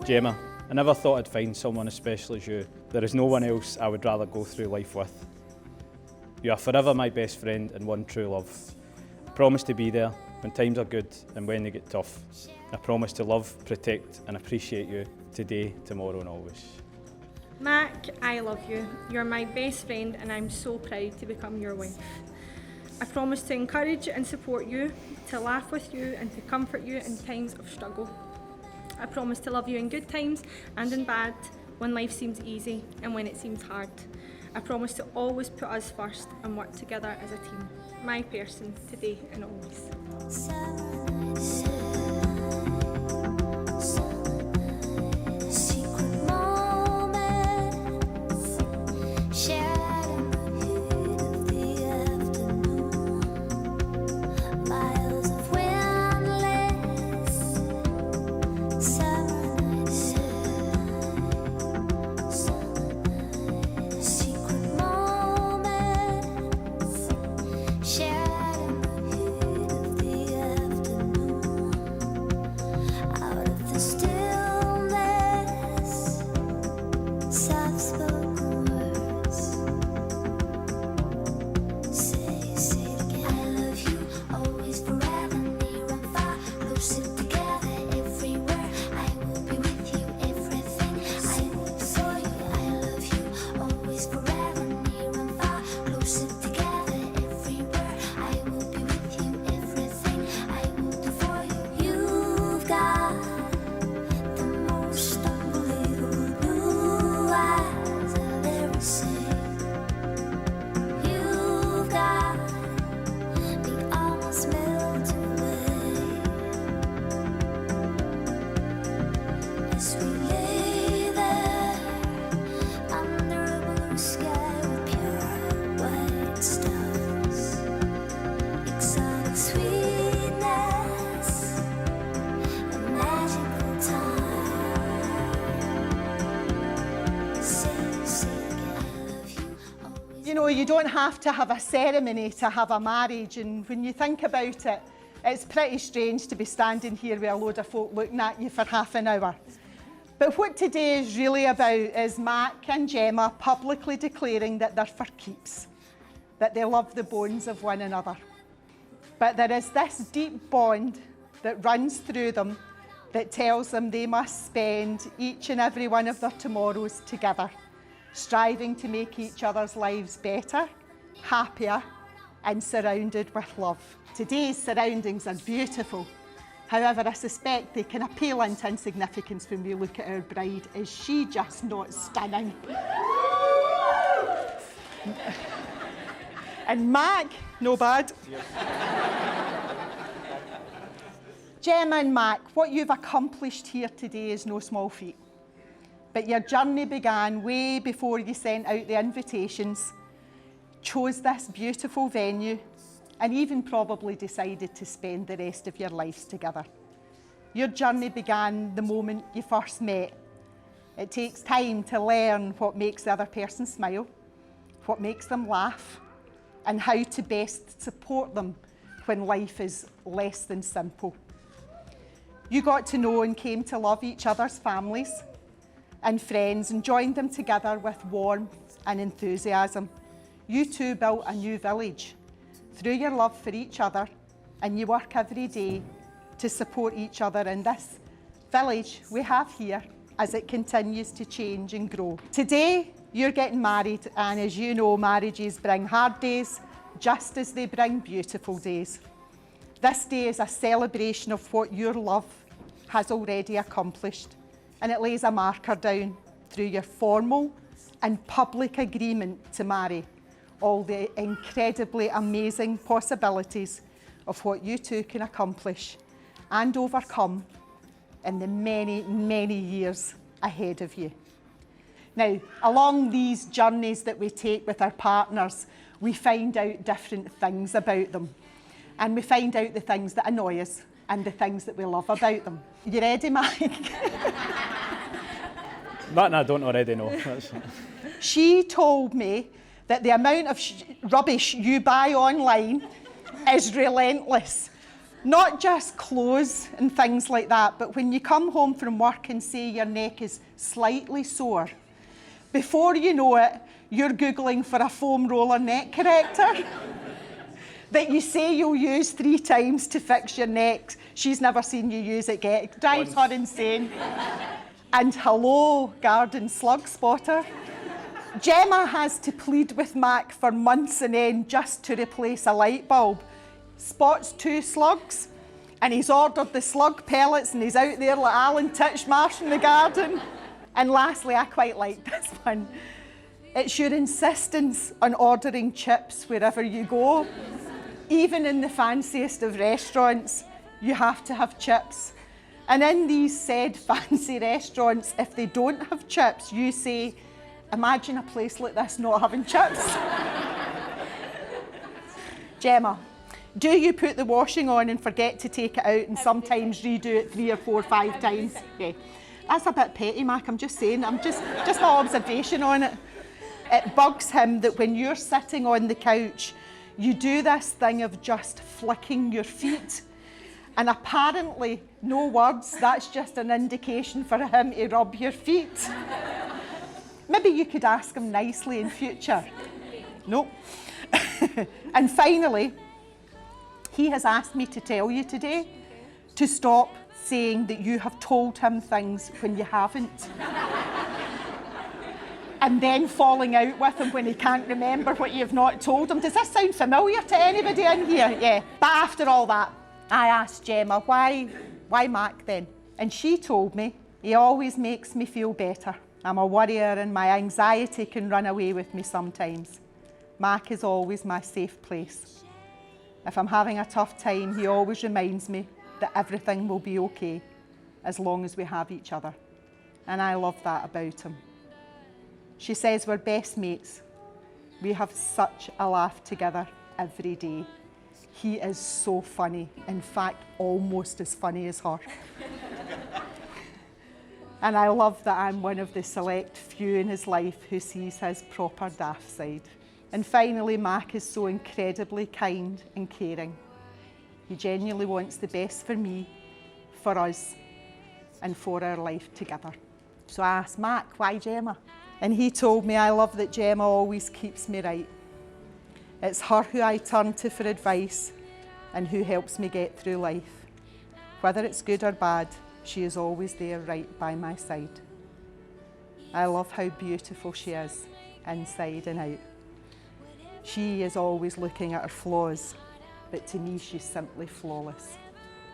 Gemma, I never thought I'd find someone as special as you. There is no one else I would rather go through life with. You are forever my best friend and one true love. I promise to be there when times are good and when they get tough. I promise to love, protect and appreciate you today, tomorrow and always. Mac, I love you. You're my best friend and I'm so proud to become your wife. I promise to encourage and support you, to laugh with you and to comfort you in times of struggle. I promise to love you in good times and in bad, when life seems easy and when it seems hard. I promise to always put us first and work together as a team. My person, today and always. You know, you don't have to have a ceremony to have a marriage, and when you think about it, it's pretty strange to be standing here with a load of folk looking at you for half an hour. But what today is really about is Mac and Gemma publicly declaring that they're for keeps, that they love the bones of one another. But there is this deep bond that runs through them that tells them they must spend each and every one of their tomorrows together, striving to make each other's lives better, happier, and surrounded with love. Today's surroundings are beautiful. However, I suspect they can pale into insignificance when we look at our bride. Is she just not stunning? And Mac, no bad. Gemma and Mac, what you've accomplished here today is no small feat. But your journey began way before you sent out the invitations, chose this beautiful venue, and even probably decided to spend the rest of your lives together. Your journey began the moment you first met. It takes time to learn what makes the other person smile, what makes them laugh, and how to best support them when life is less than simple. You got to know and came to love each other's families and friends and joined them together with warmth and enthusiasm. You two built a new village through your love for each other, and you work every day to support each other in this village we have here as it continues to change and grow. Today, you're getting married, and as you know, marriages bring hard days just as they bring beautiful days. This day is a celebration of what your love has already accomplished, and it lays a marker down through your formal and public agreement to marry, all the incredibly amazing possibilities of what you two can accomplish and overcome in the many, many years ahead of you. Now, along these journeys that we take with our partners, we find out different things about them. And we find out the things that annoy us and the things that we love about them. You ready, Mike? That I don't already know. She told me that the amount of rubbish you buy online is relentless. Not just clothes and things like that, but when you come home from work and say your neck is slightly sore, before you know it, you're Googling for a foam roller neck corrector that you say you'll use 3 times to fix your neck. She's never seen you use it yet. It drives her insane. And hello, garden slug spotter. Gemma has to plead with Mac for months on end just to replace a light bulb. Spots 2 slugs, and he's ordered the slug pellets, and he's out there like Alan Titchmarsh in the garden. And lastly, I quite like this one. It's your insistence on ordering chips wherever you go. Even in the fanciest of restaurants, you have to have chips. And in these said fancy restaurants, if they don't have chips, you say, imagine a place like this not having chips. Gemma, do you put the washing on and forget to take it out and sometimes redo it 3 or 4 or 5 times? Yeah. That's a bit petty, Mac, I'm just saying. Just my observation on it. It bugs him that when you're sitting on the couch, you do this thing of just flicking your feet. And apparently, no words, that's just an indication for him to rub your feet. Maybe you could ask him nicely in future. No. And finally, he has asked me to tell you today to stop saying that you have told him things when you haven't. And then falling out with him when he can't remember what you've not told him. Does this sound familiar to anybody in here? Yeah. But after all that, I asked Gemma, why Mac then? And she told me, he always makes me feel better. I'm a worrier and my anxiety can run away with me sometimes. Mac is always my safe place. If I'm having a tough time, he always reminds me that everything will be okay as long as we have each other. And I love that about him. She says we're best mates. We have such a laugh together every day. He is so funny, in fact, almost as funny as her. And I love that I'm one of the select few in his life who sees his proper daft side. And finally, Mac is so incredibly kind and caring. He genuinely wants the best for me, for us, and for our life together. So I asked Mac, why Gemma? And he told me, I love that Gemma always keeps me right. It's her who I turn to for advice and who helps me get through life. Whether it's good or bad, she is always there right by my side. I love how beautiful she is, inside and out. She is always looking at her flaws, but to me she's simply flawless.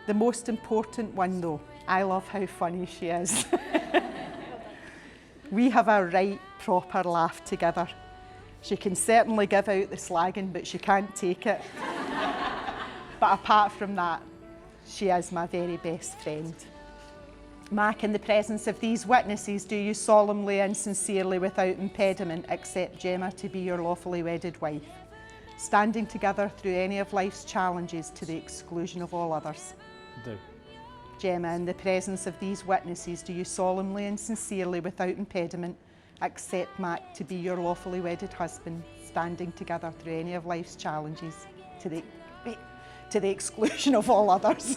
The most important one though, I love how funny she is. We have a right proper laugh together. She can certainly give out the slagging, but she can't take it. But apart from that, she is my very best friend. Mac, in the presence of these witnesses, do you solemnly and sincerely, without impediment, accept Gemma to be your lawfully wedded wife, standing together through any of life's challenges to the exclusion of all others? Do. Gemma, in the presence of these witnesses, do you solemnly and sincerely, without impediment, accept Mac to be your lawfully wedded husband, standing together through any of life's challenges to the exclusion of all others?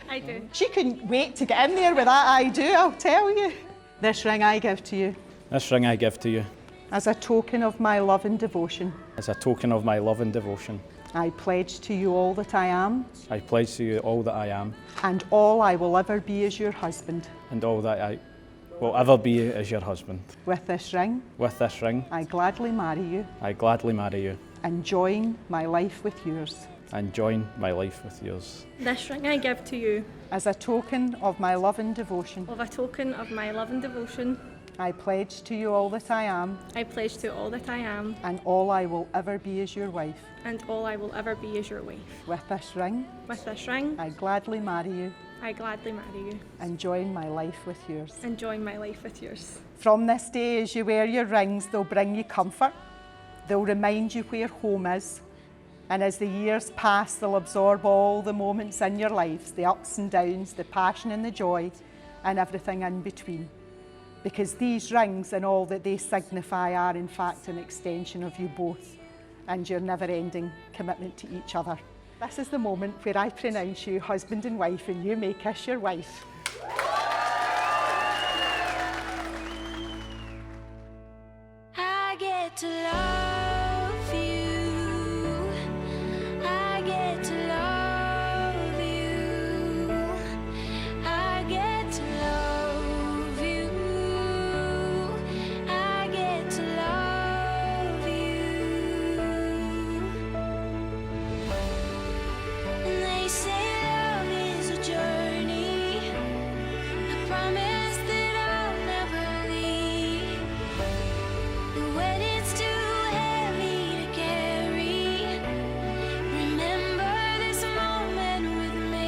I do. She couldn't wait to get in there with that I do, I'll tell you. This ring I give to you. This ring I give to you. As a token of my love and devotion. As a token of my love and devotion. I pledge to you all that I am. I pledge to you all that I am. And all I will ever be as your husband. And all that I will ever be as your husband. With this ring. With this ring. I gladly marry you. I gladly marry you. And join my life with yours. And join my life with yours. This ring I give to you. As a token of my love and devotion. Of a token of my love and devotion. I pledge to you all that I am. I pledge to all that I am. And all I will ever be as your wife. And all I will ever be as your wife. With this ring. With this ring. I gladly marry you. I gladly marry you. And join my life with yours. And join my life with yours. From this day, as you wear your rings, they'll bring you comfort. They'll remind you where home is. And as the years pass, they'll absorb all the moments in your lives, the ups and downs, the passion and the joy, and everything in between. Because these rings and all that they signify are in fact an extension of you both and your never-ending commitment to each other. This is the moment where I pronounce you husband and wife and you may kiss your wife. I get to love you. I get to love you. I get to love you. I get to love you. And they say love is a journey. I promise that I'll never leave. When it's too heavy to carry, remember this moment with me.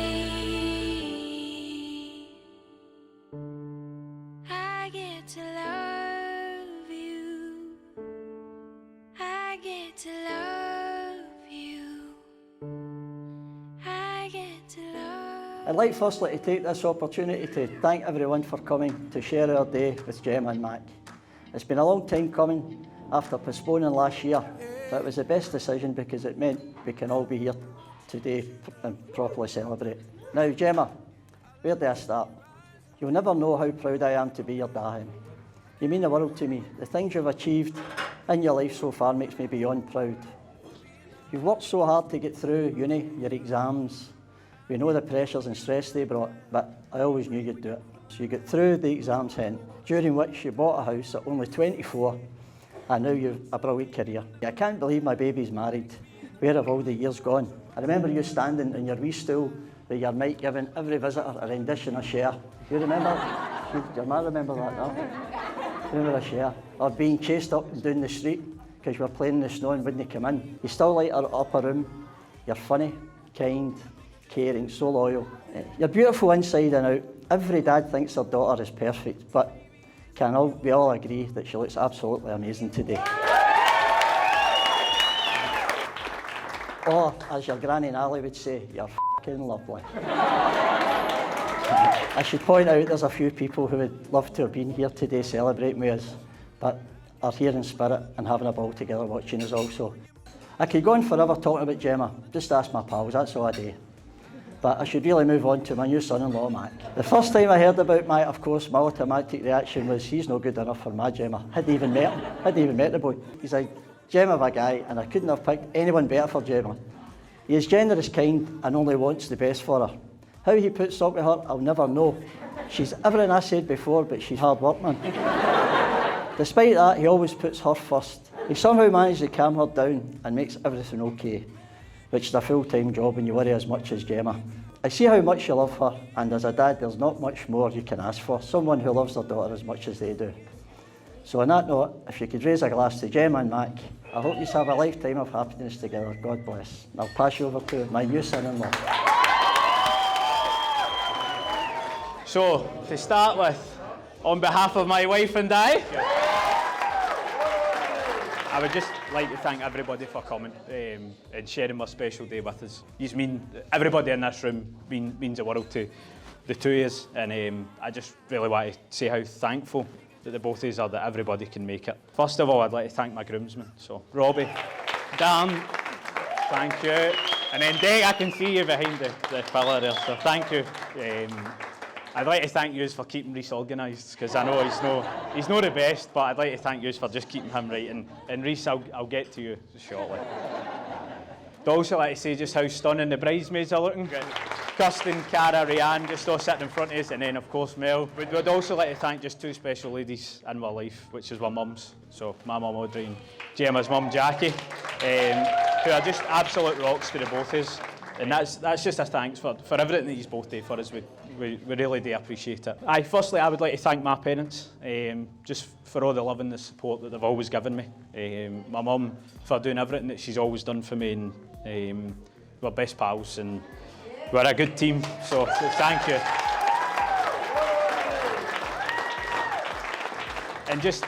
I get to love you. I get to love you. I get to love. I'd like firstly to take this opportunity to thank everyone for coming to share our day with Gemma and Mac. It's been a long time coming after postponing last year, but it was the best decision because it meant we can all be here today and properly celebrate. Now, Gemma, where do I start? You'll never know how proud I am to be your dad. You mean the world to me. The things you've achieved in your life so far makes me beyond proud. You've worked so hard to get through uni, your exams. We know the pressures and stress they brought, but I always knew you'd do it. So you got through the exams hen, during which you bought a house at only 24, and now you've a brilliant career. I can't believe my baby's married. Where have all the years gone? I remember you standing in your wee stool with your mic giving every visitor a rendition of Cher. You remember? You might remember that now. Remember a Cher? Or being chased up and down the street because you were playing in the snow and wouldn't come in. You still light her up a room. You're funny, kind, caring, so loyal. You're beautiful inside and out. Every dad thinks their daughter is perfect, but we all agree that she looks absolutely amazing today. Or, as your granny Nally would say, you're f***ing lovely. I should point out there's a few people who would love to have been here today celebrating with us, but are here in spirit and having a ball together watching us also. I could go on forever talking about Gemma, just ask my pals, that's all I do. But I should really move on to my new son-in-law, Mac. The first time I heard about Mac, of course, my automatic reaction was, he's no good enough for my Gemma. Hadn't even met the boy. He's a gem of a guy, and I couldn't have picked anyone better for Gemma. He is generous, kind, and only wants the best for her. How he puts up with her, I'll never know. She's everything I said before, but she's hard work, man. Despite that, he always puts her first. He somehow managed to calm her down and makes everything okay, which is a full-time job when you worry as much as Gemma. I see how much you love her, and as a dad, there's not much more you can ask for, someone who loves their daughter as much as they do. So on that note, if you could raise a glass to Gemma and Mac, I hope you have a lifetime of happiness together. God bless. And I'll pass you over to my new son-in-law. So, to start with, on behalf of my wife and I would just like to thank everybody for coming and sharing my special day with us. Everybody in this room means the world to the two of us, and I just really want to say how thankful that the both of us are that everybody can make it. First of all, I'd like to thank my groomsmen. So, Robbie, Dan, thank you. And then Dave, I can see you behind the pillar there, so thank you. I'd like to thank you for keeping Rhys organised, because I know he's not the best, but I'd like to thank you for just keeping him right. And Rhys, I'll get to you shortly. I'd also like to say just how stunning the bridesmaids are looking. Kirsten, Cara, Rhiann, just all sitting in front of us, and then of course Mel. We'd also like to thank just two special ladies in my life, which is my mums. So my mum Audrey and Gemma's mum Jackie, who are just absolute rocks to the both of us. And that's just a thanks for everything that you both do for us. We really do appreciate it. Firstly, I would like to thank my parents, just for all the love and the support that they've always given me. My mum for doing everything that she's always done for me, and we're best pals and we're a good team, so thank you. And just,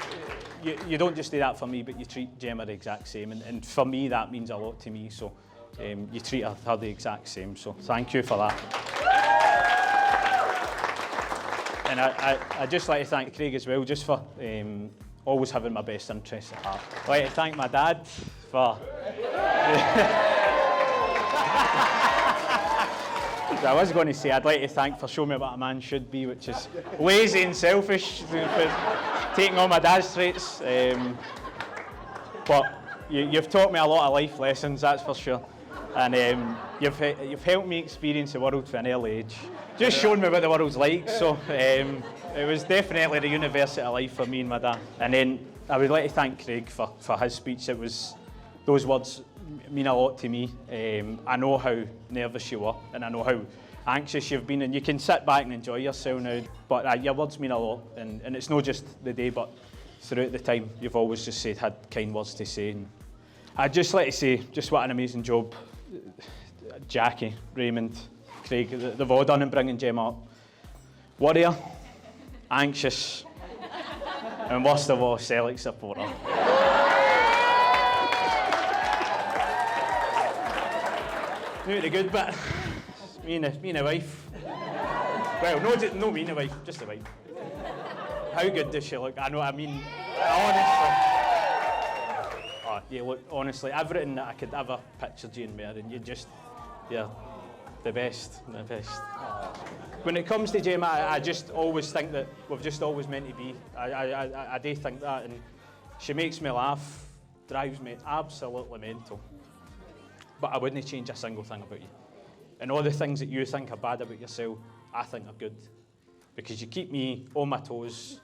you don't just do that for me, but you treat Gemma the exact same, and for me that means a lot to me, so you treat her the exact same, so thank you for that. And I'd just like to thank Craig as well, just for always having my best interests at heart. I'd like to thank my dad for... I was going to say I'd like to thank for showing me what a man should be, which is lazy and selfish, for taking all my dad's traits. But you've taught me a lot of life lessons, that's for sure. And you've helped me experience the world from an early age. Just shown me what the world's like, so it was definitely the university of life for me and my dad. And then I would like to thank Craig for his speech. Those words mean a lot to me. I know how nervous you were, and I know how anxious you've been, and you can sit back and enjoy yourself now. But your words mean a lot, and it's not just the day, but throughout the time, you've always just had kind words to say. And I'd just like to say, just what an amazing job Jackie, Raymond, Craig, they've all done in bringing Gemma up. Warrior, anxious, and worst of all, Celtic supporter. Now the good bit, me and the wife. Well, no me and the wife, just the wife. How good does she look? I know, I mean, honestly. Oh, you look, honestly, everything that I could ever picture Jane wearing, you're the best. When it comes to Gemma, I just always think that we've just always meant to be. I do think that, and she makes me laugh, drives me absolutely mental. But I wouldn't change a single thing about you. And all the things that you think are bad about yourself, I think are good. Because you keep me on my toes,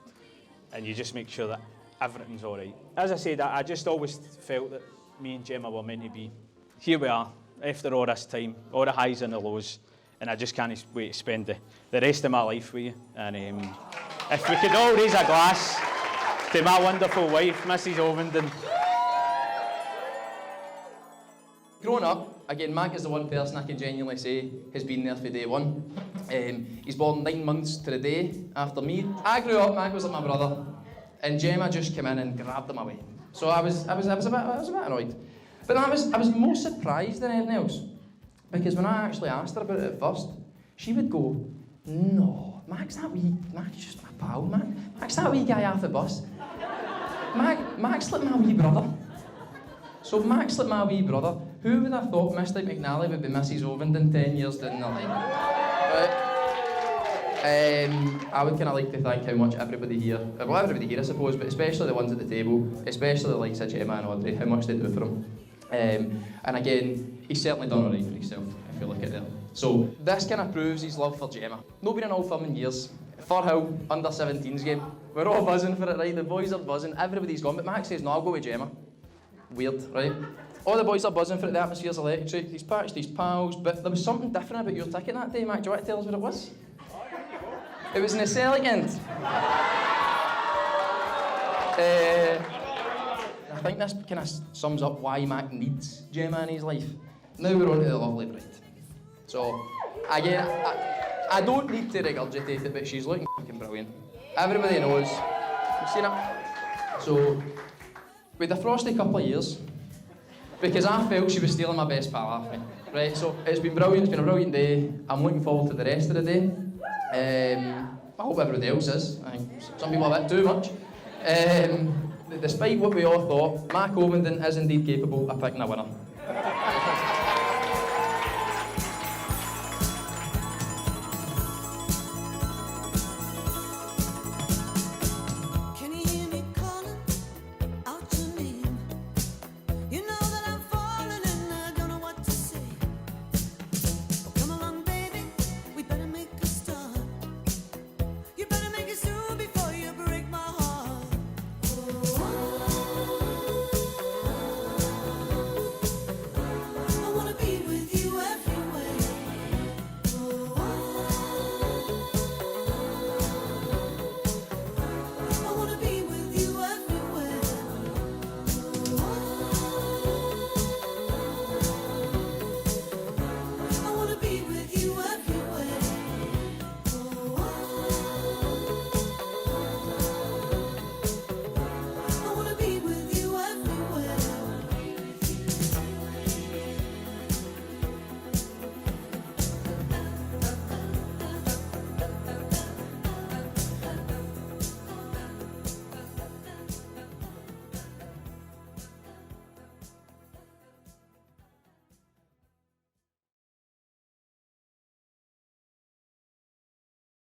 and you just make sure that everything's all right. As I said, I just always felt that me and Gemma were meant to be. Here we are, after all this time, all the highs and the lows, and I just can't wait to spend the rest of my life with you. And if we could all raise a glass to my wonderful wife, Mrs. Ovenden. Growing up, again, Mac is the one person I can genuinely say has been there for day one. He's born 9 months to the day after me. I grew up, Mac was like my brother, and Gemma just came in and grabbed him away. So I was a bit annoyed. But I was more surprised than anything else, because when I actually asked her about it at first, she would go, "No, Mac's just my pal, Mac's that wee guy off the bus. Mac's like my wee brother." So Mac's like my wee brother. Who would have thought Mr. McNally would be Mrs. Ovenden 10 years down the line? Right. I would kind of like to thank how much everybody here, I suppose, but especially the ones at the table, especially the likes of Gemma and Audrey, how much they do for him. And again, he's certainly done alright for himself, if you look at it. So this kind of proves his love for Gemma. Not been in all firm in years. Firhill, under 17s game. We're all buzzing for it, right? The boys are buzzing, everybody's gone, but Mac says, "No, I'll go with Gemma." Weird, right? All the boys are buzzing for it, the atmosphere's electric, he's patched his pals, but there was something different about your ticket that day, Mac. Do you want to tell us what it was? It was an elegant. I think this kind of sums up why Mac needs Gemma in his life. Now we're on to the lovely bride. So, again, I don't need to regurgitate it, but she's looking fucking brilliant. Everybody knows. You've seen it. So, we had a frosty couple of years, because I felt she was stealing my best pal off me. Right, so it's been brilliant, it's been a brilliant day. I'm looking forward to the rest of the day. I hope everybody else is. I think some people a bit too much. Despite what we all thought, Mac Ovenden is indeed capable of picking a winner.